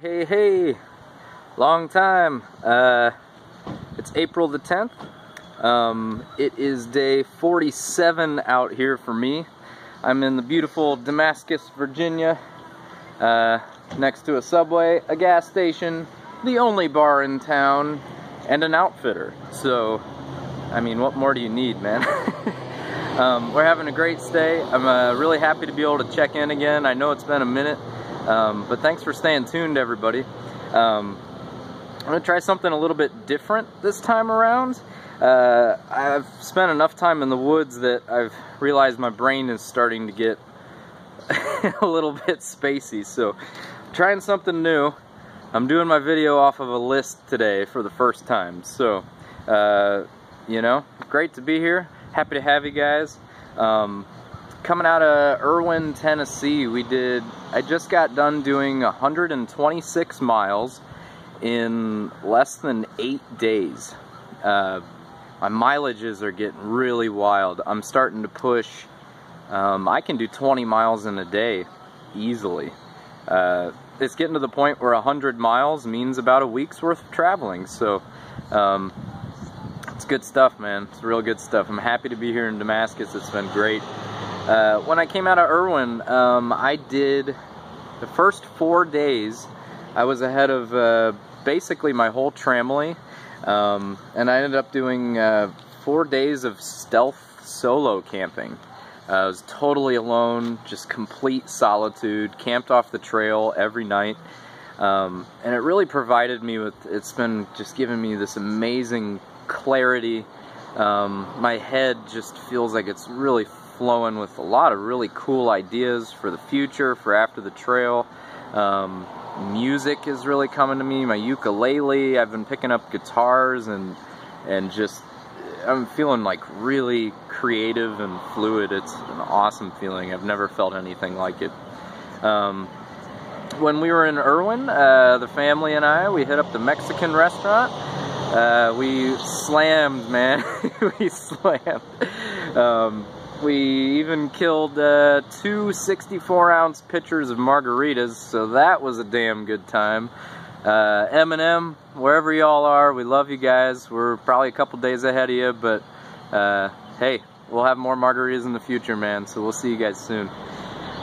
Hey, long time. It's April the 10th. It is day 47 out here for me. I'm in the beautiful Damascus, Virginia, next to a Subway, a gas station, the only bar in town, and an outfitter. So, I mean, what more do you need, man? We're having a great stay. I'm really happy to be able to check in again. I know it's been a minute. But thanks for staying tuned, everybody. I'm going to try something a little bit different this time around. I've spent enough time in the woods that I've realized my brain is starting to get a little bit spacey. So, trying something new. I'm doing my video off of a list today for the first time. So, you know, great to be here. Happy to have you guys. Coming out of Erwin, Tennessee, I just got done doing 126 miles in less than 8 days. My mileages are getting really wild. I'm starting to push, I can do 20 miles in a day, easily. It's getting to the point where 100 miles means about a week's worth of traveling, so it's good stuff, man. It's real good stuff. I'm happy to be here in Damascus. It's been great. When I came out of Erwin, I did the first 4 days. I was ahead of basically my whole family, and I ended up doing 4 days of stealth solo camping. I was totally alone, just complete solitude, camped off the trail every night, and it really provided me with, it's been just giving me this amazing clarity. My head just feels like it's really flowing with a lot of really cool ideas for the future, for after the trail. Music is really coming to me. My ukulele, I've been picking up guitars and just, I'm feeling like really creative and fluid. It's an awesome feeling. I've never felt anything like it. When we were in Erwin, the family and I, we hit up the Mexican restaurant. We slammed, man. We slammed. We even killed 2 64-ounce pitchers of margaritas, so that was a damn good time. M&M, wherever y'all are, we love you guys. We're probably a couple days ahead of you, but hey, we'll have more margaritas in the future, man, so we'll see you guys soon.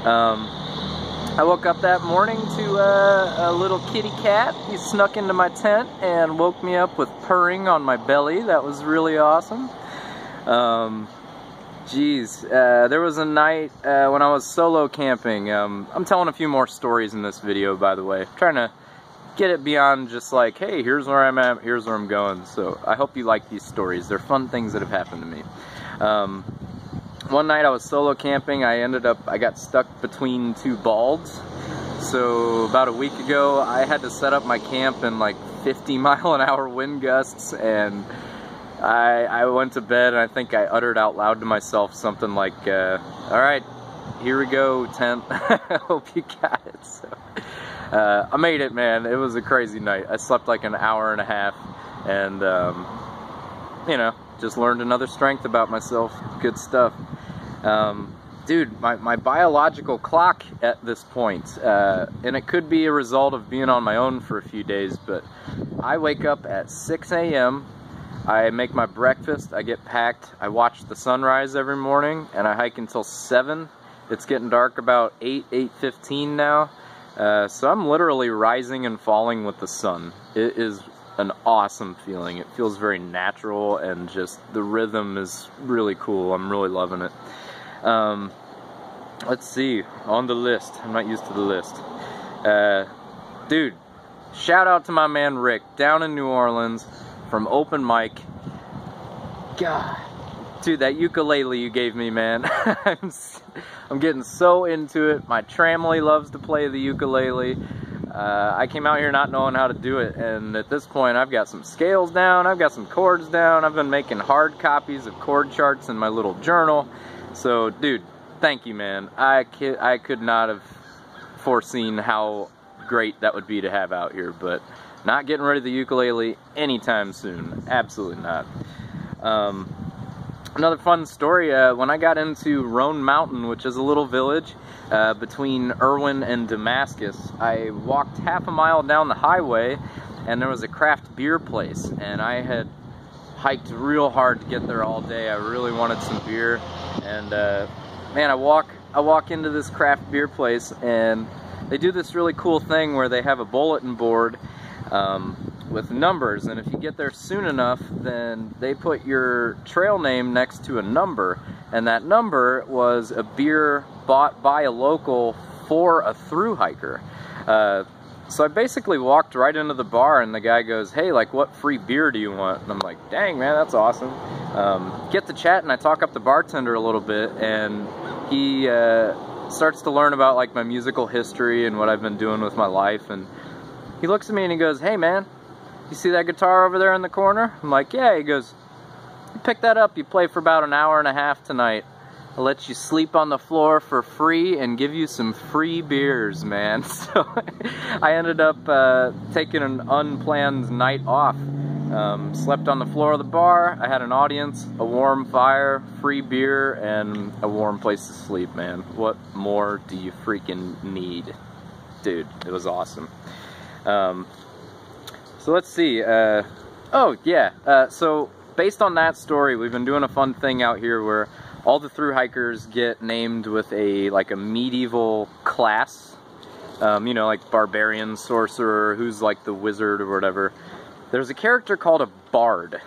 I woke up that morning to a little kitty cat. He snuck into my tent and woke me up with purring on my belly. That was really awesome. There was a night when I was solo camping. I'm telling a few more stories in this video, by the way. I'm trying to get it beyond just like, hey, here's where I'm at, here's where I'm going. So I hope you like these stories. They're fun things that have happened to me. One night I was solo camping. I got stuck between 2 balds. So about a week ago, I had to set up my camp in like 50-mile-an-hour wind gusts, and I went to bed and I think I uttered out loud to myself something like, alright, here we go, tent. I hope you got it. So, I made it, man. It was a crazy night. I slept like an hour and a half and, you know, just learned another strength about myself. Good stuff. Dude, my biological clock at this point, and it could be a result of being on my own for a few days, but I wake up at 6 a.m., I make my breakfast, I get packed, I watch the sunrise every morning, and I hike until 7. It's getting dark about 8:15 now, so I'm literally rising and falling with the sun. It is an awesome feeling. It feels very natural, and just the rhythm is really cool. I'm really loving it. Let's see, on the list. I'm not used to the list. Dude, shout out to my man Rick down in New Orleans from Open Mic. God, dude, that ukulele you gave me, man. I'm getting so into it. My family loves to play the ukulele. I came out here not knowing how to do it, and at this point I've got some scales down, I've got some chords down, I've been making hard copies of chord charts in my little journal. So, dude, thank you, man. I could not have foreseen how great that would be to have out here, but not getting rid of the ukulele anytime soon. Absolutely not. Another fun story, when I got into Roan Mountain, which is a little village between Erwin and Damascus, I walked half a mile down the highway and there was a craft beer place, and I had hiked real hard to get there all day. I really wanted some beer, and man, I walk into this craft beer place, and they do this really cool thing where they have a bulletin board with numbers, and if you get there soon enough, then they put your trail name next to a number, and that number was a beer bought by a local for a thru hiker. So I basically walked right into the bar, and the guy goes, "Hey, like, what free beer do you want?" And I'm like, "Dang, man, that's awesome." Get to chat, and I talk up the bartender a little bit, and he starts to learn about like my musical history and what I've been doing with my life, and he looks at me and he goes, "Hey, man, you see that guitar over there in the corner?" I'm like, "Yeah." He goes, "You pick that up, you play for about an hour and a half tonight. I'll let you sleep on the floor for free and give you some free beers, man." So I ended up taking an unplanned night off. Slept on the floor of the bar. I had an audience, a warm fire, free beer, and a warm place to sleep, man. What more do you freaking need? Dude, it was awesome. So let's see. Oh, yeah. So based on that story, we've been doing a fun thing out here where all the thru hikers get named with a medieval class. You know, like barbarian, sorcerer, who's like the wizard or whatever. There's a character called a bard.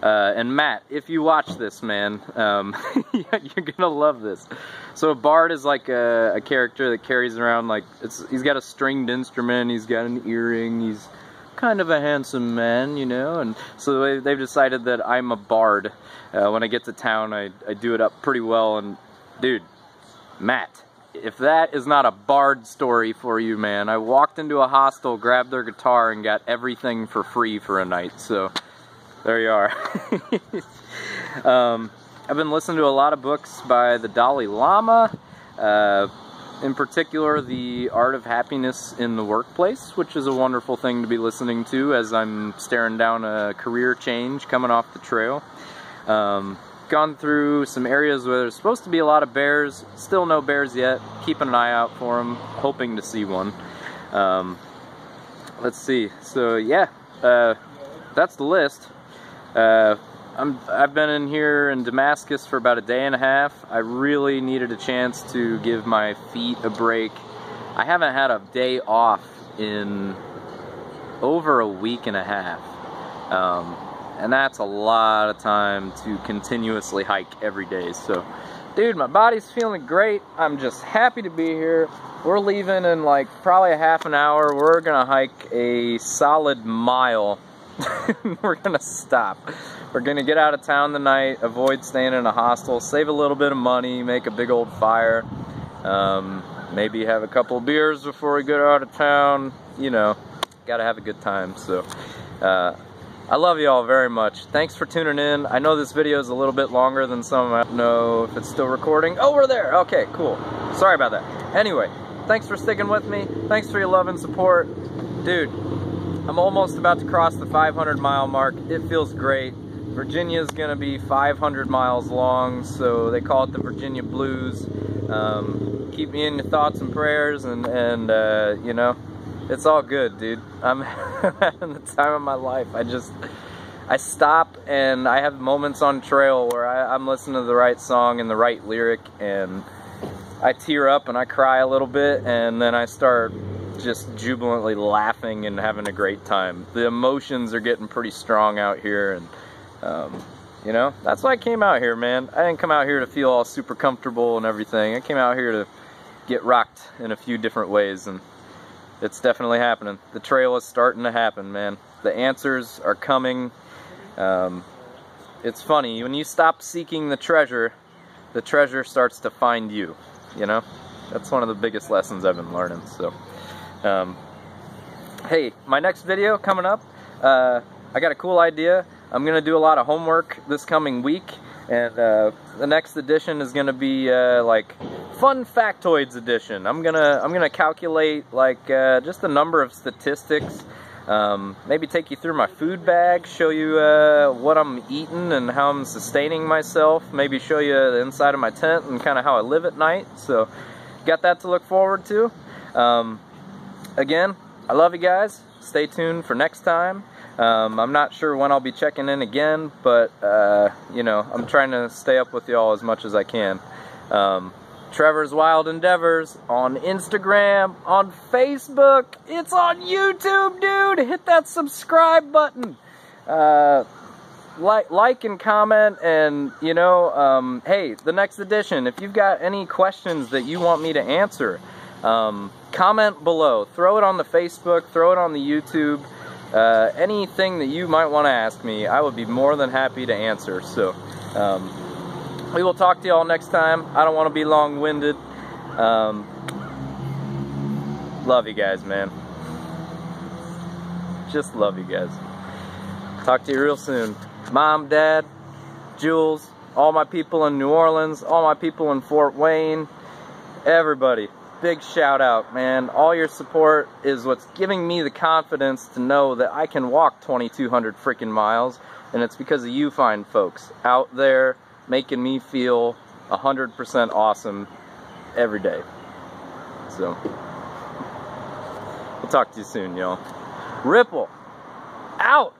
And Matt, if you watch this, man, you're gonna love this. So a bard is like a character that carries around, like, he's got a stringed instrument, he's got an earring, he's kind of a handsome man, you know, and so they've decided that I'm a bard. When I get to town, I do it up pretty well, and dude, Matt, if that is not a bard story for you, man, I walked into a hostel, grabbed their guitar, and got everything for free for a night, so there you are. I've been listening to a lot of books by the Dalai Lama, in particular, The Art of Happiness in the Workplace, which is a wonderful thing to be listening to as I'm staring down a career change coming off the trail. Gone through some areas where there's supposed to be a lot of bears, still no bears yet, keeping an eye out for them, hoping to see one. Let's see, so yeah, that's the list. I've been in here in Damascus for about a day and a half. I really needed a chance to give my feet a break. I haven't had a day off in over a week and a half. And that's a lot of time to continuously hike every day. So, dude, my body's feeling great. I'm just happy to be here. We're leaving in like probably a half an hour. We're gonna hike a solid mile. We're gonna stop. We're gonna get out of town tonight, avoid staying in a hostel, save a little bit of money, make a big old fire, maybe have a couple of beers before we get out of town. You know, gotta have a good time. So I love you all very much. Thanks for tuning in. I know this video is a little bit longer than some. I don't know if it's still recording. Oh, we're there. Okay, cool. Sorry about that. Anyway, thanks for sticking with me. Thanks for your love and support. Dude, I'm almost about to cross the 500-mile mark. It feels great. Virginia's gonna be 500 miles long, so they call it the Virginia Blues. Keep me in your thoughts and prayers, and you know, it's all good, dude. I'm having the time of my life. I stop and I have moments on trail where I'm listening to the right song and the right lyric, and I tear up and I cry a little bit, and then I start just jubilantly laughing and having a great time. The emotions are getting pretty strong out here, and you know, that's why I came out here, man. I didn't come out here to feel all super comfortable and everything. I came out here to get rocked in a few different ways, and it's definitely happening. The trail is starting to happen, man. The answers are coming. It's funny, when you stop seeking the treasure starts to find you, you know? That's one of the biggest lessons I've been learning, so. Hey, my next video coming up, I got a cool idea. I'm gonna do a lot of homework this coming week, and the next edition is gonna be like fun factoids edition. I'm gonna calculate like just a number of statistics Maybe take you through my food bag, show you what I'm eating and how I'm sustaining myself, maybe show you the inside of my tent and kind of how I live at night. So got that to look forward to. Again, I love you guys. Stay tuned for next time. I'm not sure when I'll be checking in again, but you know, I'm trying to stay up with y'all as much as I can. Trevor's Wild Endeavors on Instagram, on Facebook, it's on YouTube, dude. Hit that subscribe button. Like and comment, and you know, hey, the next edition, if you've got any questions that you want me to answer, comment below. Throw it on the Facebook, throw it on the YouTube. Anything that you might want to ask me, I would be more than happy to answer. So we will talk to y'all next time. I don't want to be long-winded. Love you guys, man. Just love you guys. Talk to you real soon. Mom, Dad, Jules, all my people in New Orleans, all my people in Fort Wayne, everybody. Big shout out, man. All your support is what's giving me the confidence to know that I can walk 2,200 freaking miles, and it's because of you fine folks out there making me feel 100% awesome every day. So, we'll talk to you soon, y'all. Ripple out!